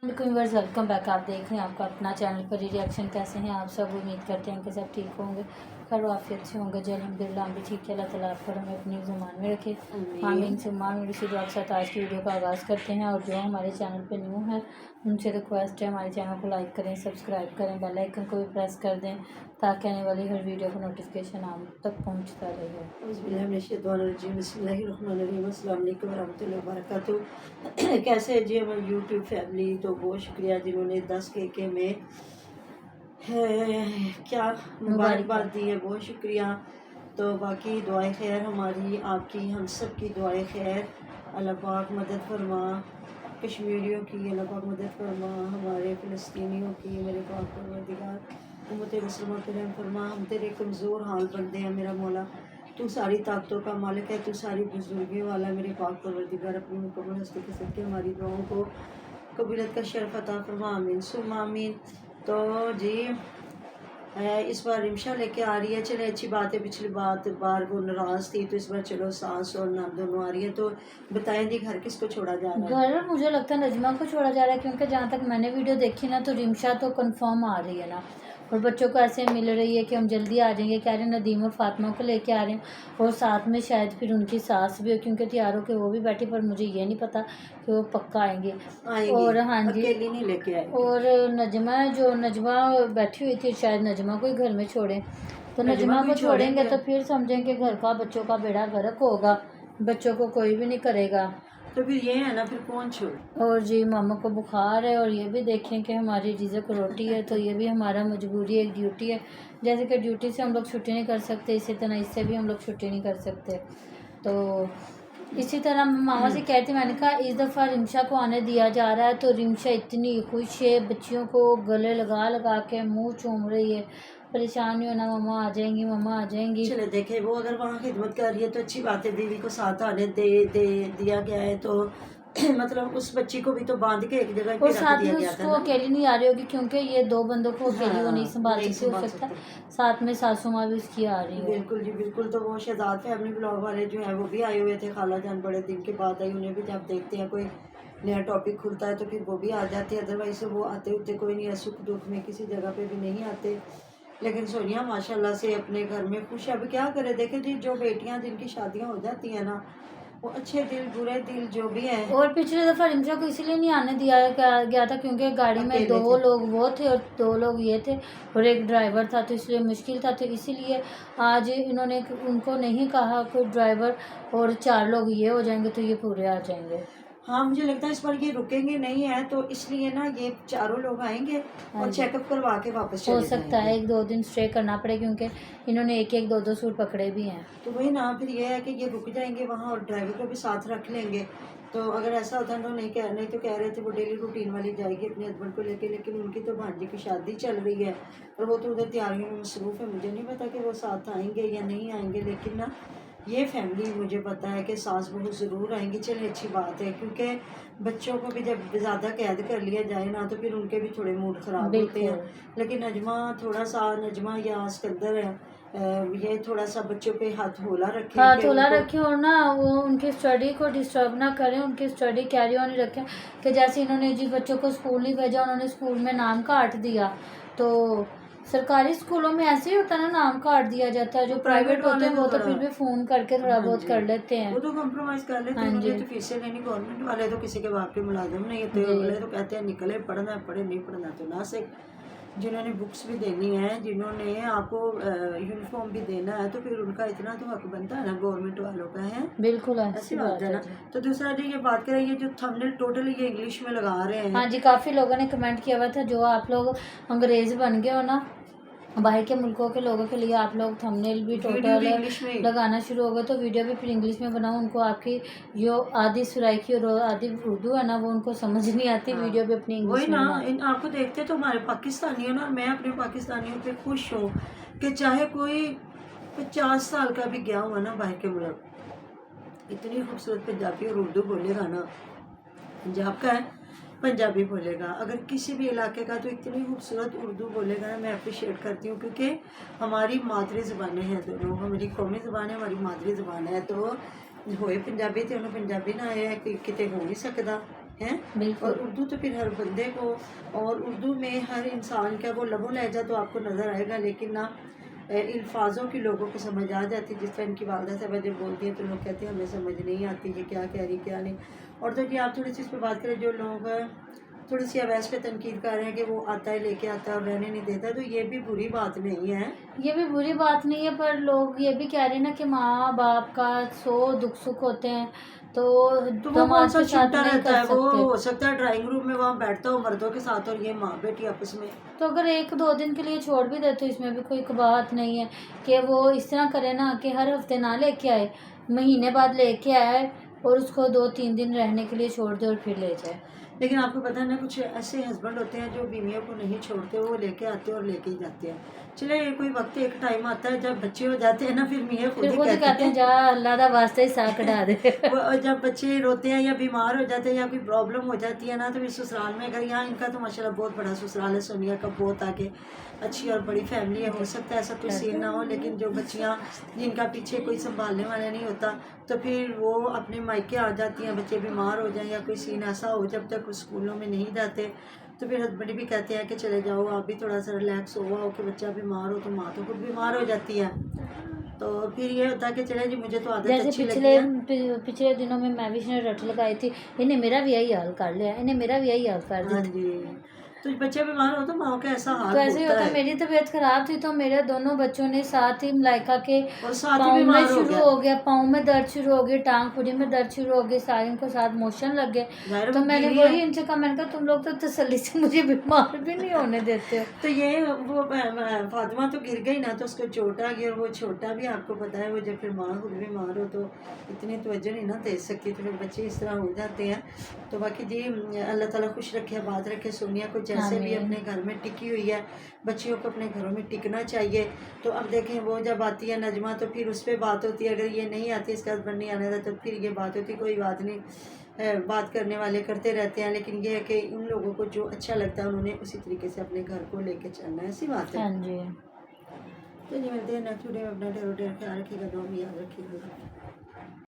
Viewers welcome back. आप देख रहे हैं आपका अपना चैनल पर रिएक्शन। कैसे हैं आप सब? उम्मीद करते हैं कि सब ठीक होंगे, खैर वाफियत से होंगे। जल अल्हम्दुलिल्लाह हम भी ठीक है। अल्लाह ताला आप पर हमें अपनी ज़ुबान में रखे। आमीन सुम्मा आमीन। इसी दुआ के साथ आज की वीडियो का आगाज़ करते हैं। और जो हमारे चैनल पर न्यू है उनसे रिक्वेस्ट है हमारे चैनल को लाइक करें, सब्सक्राइब करें, बेल आइकन को भी प्रेस कर दें ताकि आने वाली हर वीडियो का नोटिफिकेशन आप तक पहुँचता रहे। कैसे है जी हमारी यूट्यूब फैमिली? तो बहुत शुक्रिया जिन्होंने 10 के में क्या मुबारकबाद दी है, बहुत शुक्रिया। तो बाकी दुआएं खैर हमारी, आपकी, हम सब की दुआएं खैर। अल्लाह पाक मदद फरमा कश्मीरियों की, अल्लाह पाक मदद फरमा हमारे फ़लस्तीनियों की। मेरे पाक परवरदिगार उम्मत मुस्लिमा पे रहम फरमा। हम तेरे कमज़ोर हाल बंदे हैं मेरा मौला, तू सारी ताकतों का मालिक है, तू सारी बुजुर्गी वाला। मेरे पाक परवरदिगार अपनी मुकम्मल हस्ती के सदके हमारी दुआओं को कबूलियत का शर्फ अता फरमा। आमीन सुम्मा आमीन। तो जी इस बार रिमशा लेके आ रही है, चले अच्छी बात है। पिछली बार वो नाराज़ थी, तो इस बार चलो सास और नाम दोनों आ रही है। तो बताएं जी घर किसको छोड़ा जा रहा है? घर मुझे लगता है नजमा को छोड़ा जा रहा है, क्योंकि जहाँ तक मैंने वीडियो देखी ना तो रिमशा तो कंफर्म आ रही है ना। और बच्चों को ऐसे मिल रही है कि हम जल्दी आ जाएंगे, कह रहे हैं नदीम और फातिमा को लेके आ रहे हैं। और साथ में शायद फिर उनकी सास भी हो, क्योंकि तैयार होकर वो भी बैठी, पर मुझे ये नहीं पता कि वो पक्का आएंगे। और हाँ जी, अकेली नहीं लेके आएंगे। और नजमा बैठी हुई थी, शायद नजमा को ही घर में छोड़े। तो नजमा को छोड़ेंगे तो फिर समझेंगे घर का बच्चों का बेड़ा गर्क होगा, बच्चों को कोई भी नहीं करेगा। तो फिर ये है ना, फिर कौन छोड़। और जी मामा को बुखार है, और ये भी देखें कि हमारी रिज़्क़ रोटी है, तो ये भी हमारा मजबूरी है, एक ड्यूटी है। जैसे कि ड्यूटी से हम लोग छुट्टी नहीं कर सकते, इसी तरह इससे भी हम लोग छुट्टी नहीं कर सकते। तो इसी तरह मामा से कहती, मैंने कहा इस दफ़ा रिमशा को आने दिया जा रहा है। तो रिमशा इतनी खुश है, बच्चियों को गले लगा लगा के मुँह चूम रही है। परेशान नहीं होना, मम्मा आ जाएंगी, मम्मा आ जाएंगी। चले देखे, वो अगर वहाँ खिदमत कर रही है तो अच्छी बात है। बीवी को साथ आने दिया गया है, तो मतलब उस बच्ची को भी तो बांध के एक जगह पे और रख साथ दिया में गया उसको था अकेली नहीं आ रही होगी, क्योंकि ये दो बंदों को अकेली वो नहीं संभाल नहीं सकती, हो संभाल सकता सकते। साथ में सासू माँ भी उसकी आ रही है। बिल्कुल जी बिल्कुल। तो वो शहजाद फैमिली ब्लॉग वाले जो है वो भी आए हुए थे, खाला जान बड़े दिन के बाद आई। उन्हें भी जब देखते हैं कोई नया टॉपिक खुलता है तो फिर वो भी आ जाते हैं, अदरवाइज वो आते होते कोई नहीं है। सुख दुख में किसी जगह पे भी नहीं आते। लेकिन सोनिया माशाल्लाह से अपने घर में खुश है। अब क्या करे, देखे जी जो बेटियां जिनकी शादियां हो जाती हैं ना, वो अच्छे दिल बुरे दिल जो भी हैं। और पिछले दफ़ा रिमशा को इसीलिए नहीं आने दिया गया था क्योंकि गाड़ी में दो लोग वो थे और दो लोग ये थे और एक ड्राइवर था, तो इसलिए मुश्किल था। तो इसीलिए आज इन्होंने उनको नहीं कहा कि ड्राइवर और 4 लोग ये हो जाएंगे तो ये पूरे आ जाएंगे। हाँ मुझे लगता है इस बार ये रुकेंगे नहीं है, तो इसलिए ना ये चारों लोग आएंगे और चेकअप करवा के वापस हो चले सकता है 1-2 दिन स्टे करना पड़े, क्योंकि इन्होंने 1-1 2-2 सूट पकड़े भी हैं। तो वही ना, फिर ये है कि ये रुक जाएंगे वहाँ और ड्राइवर को भी साथ रख लेंगे। तो अगर ऐसा होता तो नहीं तो कह रहे थे वो डेली रूटीन वाली जाएगी अपने हस्बैंड को लेके, लेकिन उनकी तो भांजी की शादी चल रही है और वो तो उधर तैयारियों में मसरूफ़ है। मुझे नहीं पता कि वो साथ आएंगे या नहीं आएंगे, लेकिन ना ये फैमिली मुझे पता है कि सास बहू ज़रूर आएंगी। चलिए अच्छी बात है, क्योंकि बच्चों को भी जब ज़्यादा कैद कर लिया जाए ना तो फिर उनके भी थोड़े मूड ख़राब होते हैं। लेकिन नजमा या सिकंदर है, ये थोड़ा सा बच्चों पे हाथ होला रखें, हाथ होला रखें और ना वो उनकी स्टडी को डिस्टर्ब ना करें, उनकी स्टडी कैरी ऑन रखें। कि जैसे इन्होंने जी बच्चों को स्कूल नहीं भेजा, उन्होंने स्कूल में नाम काट दिया। तो सरकारी स्कूलों में ऐसे ही होता है ना, नाम काट दिया जाता है। जो प्राइवेट होते हैं वो तो फिर भी फ़ोन करके थोड़ा बहुत कर लेते हैं, वो तो कॉम्प्रोमाइज़ कर लेते हैं। उन्होंने तो फीसें लेनी, गवर्नमेंट वाले तो किसी के बाप के मुलाजिम नहीं होते। वाले तो कहते हैं निकले, पढ़ना है पढ़े, नहीं पढ़ना तो ना से। जिन्होंने बुक्स भी देनी है, जिन्होंने आपको यूनिफॉर्म भी देना है, तो फिर उनका इतना तो हक बनता है ना गवर्नमेंट वालों का है। बिल्कुल ऐसी बात है ना। तो दूसरा जी ये बात करें, ये जो थंबनेल टोटली ये इंग्लिश में लगा रहे हैं। हाँ जी, काफ़ी लोगों ने कमेंट किया हुआ था, जो आप लोग अंग्रेज़ बन गए हो ना, बाहर के मुल्कों के लोगों के लिए आप लोग थंबनेल भी टोटल लगाना शुरू हो गए, तो वीडियो भी फिर इंग्लिश में बनाओ। उनको आपकी जो आधी सुराइकी और आधी उर्दू है ना, वो उनको समझ नहीं आती। वीडियो भी अपनी इंग्लिश में ना आपको देखते तो हमारे पाकिस्तानियों ना, मैं अपने पाकिस्तानियों पे खुश हूँ कि चाहे कोई 50 साल का भी गया हुआ ना बाहर के मुल्क, इतनी खूबसूरत पंजाबी और उर्दू बोलेगा ना, पंजाब का है पंजाबी बोलेगा, अगर किसी भी इलाके का तो इतनी खूबसूरत उर्दू बोलेगा ना। मैं अप्रिशिएट करती हूँ, क्योंकि हमारी मादरी ज़बानें हैं दोनों, हमारी कौमी ज़बान है, हमारी मादरी ज़बान है। तो होए पंजाबी तो उन्हें पंजाबी ना आए कितने हो नहीं सकता। हैं। बिल्कुल। और उर्दू तो फिर हर बंदे को, और उर्दू में हर इंसान का वो लबो लहजा तो आपको नज़र आएगा, लेकिन ना अल्फाजों की लोगों को समझ आ जाती है। जिस तरह इनकी वालदा साहब जब बोलती हैं तो लोग कहते हैं हमें समझ नहीं आती ये क्या कह रही क्या नहीं। और तो जी आप थोड़ी सी इस पर बात करें, जो लोग थोड़ी सी अवैस पे तनकीद कर रहे हैं कि वो आता है लेके आता है और रहने नहीं देता, तो ये भी बुरी बात नहीं है। ये भी बुरी बात नहीं है, पर लोग ये भी कह रहे हैं ना कि माँ बाप का 100 दुख सुख होते हैं, तो वो कौन दामाद सा के साथ छुट्टा नहीं रहता कर है, वो सकते। हो सकता है ड्राइंग रूम में वहाँ बैठता हो मर्दों के साथ और ये माँ बेटी आपस में। तो अगर 1-2 दिन के लिए छोड़ भी दे तो इसमें भी कोई बात नहीं है कि वो इस तरह करे ना कि हर हफ्ते ना लेके आए, महीने बाद लेके आए और उसको 2-3 दिन रहने के लिए छोड़ दे और फिर ले जाए। लेकिन आपको पता है ना, कुछ ऐसे हस्बैंड होते हैं जो बीवियों को नहीं छोड़ते, वो लेके आते हैं और लेके ही जाते हैं। चले कोई वक्त एक टाइम आता है जब बच्चे हो जाते हैं ना, फिर मियाँ खुद फिर ही खुद कहते कहते हैं जा अल्लाह दा वास्ते ही साक कटा दे। वो जब बच्चे रोते हैं या बीमार हो जाते हैं या कोई प्रॉब्लम हो जाती है ना, तो फिर ससुराल में, अगर यहाँ इनका तो माशाल्लाह बहुत बड़ा ससुराल है, सोनिया का बहुत आगे अच्छी और बड़ी फैमिली है, हो सकता है ऐसा कोई सीन ना हो, लेकिन जो बच्चियाँ जिनका पीछे कोई संभालने वाला नहीं होता, तो फिर वो अपने मायके आ जाती हैं। बच्चे बीमार हो जाएं या कोई सीन ऐसा हो, जब तक स्कूलों में नहीं जाते, तो फिर हस्बैंड भी कहते हैं कि चले जाओ, आप भी थोड़ा सा रिलैक्स हुआ हो कि बच्चा बीमार हो, तो माँ तो खुद बीमार हो जाती है। तो फिर ये होता है कि चले जी मुझे तो आदत जैसे अच्छी लगी है। पिछले दिनों में मैं भी इसने रट लगाई थी, इन्हें मेरा भी यही हाल कर लिया, इन्हें मेरा भी यही हाल कर हाँ दिया। जी, तो बच्चे बीमार हो तो माँ का ऐसा हाल तो ऐसे ही होता होता, है। मेरी तबीयत खराब थी तो मेरे दोनों बच्चों ने साथ ही मलाइका के और साथ ही पाँव में बीमार हो शुरू गया। हो गया, पाँव में दर्द शुरू हो गई, टांग खुड़ी में दर्द शुरू हो गई, सारे को साथ मोशन लग गए। जाहिर तो वो मैंने बीवी वही है। इनसे कहा, मैंने कहा तुम लोग तो तसल्ली से मुझे बीमार भी नहीं होने देते हो। तो ये वो फातिमा तो गिर गई ना, तो उसको चोट आ गई, और वो छोटा भी आपको पता है, वो जब फिर माँ खुद बीमार हो तो इतनी तवज्जो नहीं ना दे सकती, तो फिर बच्चे इस तरह हो जाते हैं। तो बाकी जी अल्लाह ताला खुश रखे, बात रखे सोनिया को, जैसे भी अपने घर में टिकी हुई है, बच्चियों को अपने घरों में टिकना चाहिए। तो अब देखें वो जब आती है नजमा, तो फिर उस पर बात होती है, अगर ये नहीं आती, इसका हस्बैंड नहीं आने देता, तो फिर ये बात होती, कोई बात नहीं, बात करने वाले करते रहते हैं, लेकिन ये है कि इन लोगों को जो अच्छा लगता है उन्होंने उसी तरीके से अपने घर को लेके चलना है, ऐसी बात है। हाँ जी। तो जी मिलते हैं नेक्स्ट वीडियो में, अपना ढेर ख्याल रखिएगा, दुआ में याद रखिएगा।